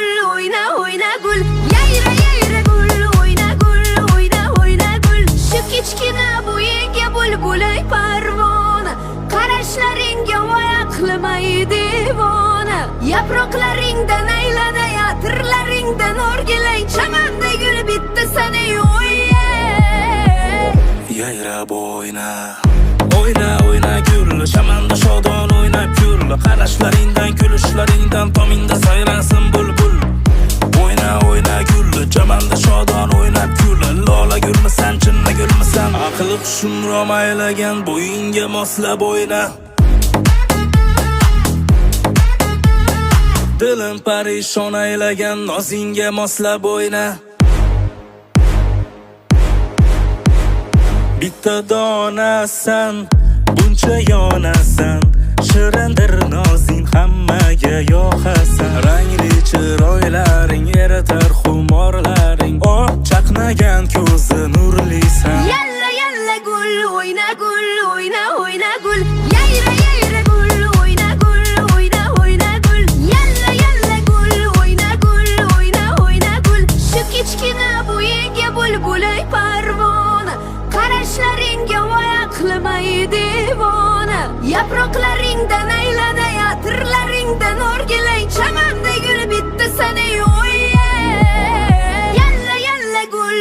gul, oyna oyna gul. Yayra yayra gul, oyna gul, oyna oyna gul. Şu kichkina bo'yiga bulbulay parvona, qarashlaringga voy aqlimay devona. Yaproqlaringdan aylanay, atirlaringdan o'rgilay, chamanda gul bitti sana Yayrab oyna, oyna oyna gul, shamanda shodon o'ynab yur. Qarashlaringdan, kulishlaringdan tomingda sayransin bulbul. Oyna oyna gul, chamanda shodon o'ynab yur. Lola gulmisan, chinna gulmisan, aqli hushim romaylagan bo'yinga moslab o'yna. Dilim parishon aylagan nozingga moslab o'yna. Bitta donasan, buncha yonasan, shirindir nozing, hammaga yoqasan. Rangli chiroylaring eritar xumorlaring, chaqnagan ko'zi nurlisan. Yalla yalla gul, oyna gul, oyna oyna gul. Yayra yayra gul, oyna gul, oyna oyna gul. Yalla yalla gul, oyna gul, oyna oyna gul. Şu kichkina bo'yiga bulbulay parvona, qarashlaringga voy aqlimay devona. Yaproqlaringdan aylanay, atirlaringdan o'rgilay, chamanda gul bitti sana Yalla yalla gul,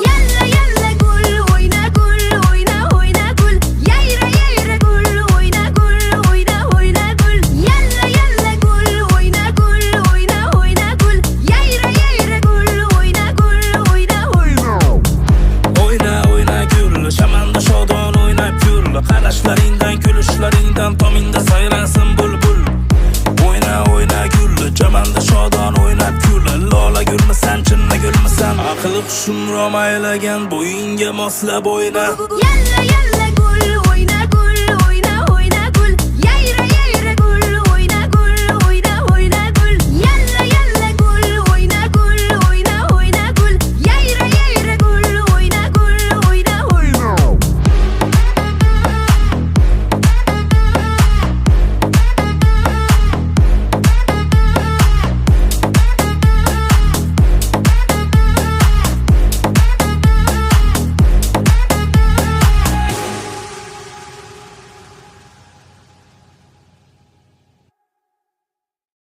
yalla yalla gul, oyna gul, oyna oyna gul. Yayra yayra gul, oyna gul, oyna oyna gul. Yalla yalla gul, oyna gul, oyna oyna gul. Yayra yayra gul, oyna gul, oyna oyna. Oyna oyna gul, shamanda shodon o'ynab yur. Qarashlaringdan, kulishlaringdan tomingda sayransin bulbul. Oyna oyna gul, chamanda shodon o'ynab yur. Lola gulmisan, chinna gulmisan, aqli hushim romaylagan bo'yinga moslab o'yna. Yalla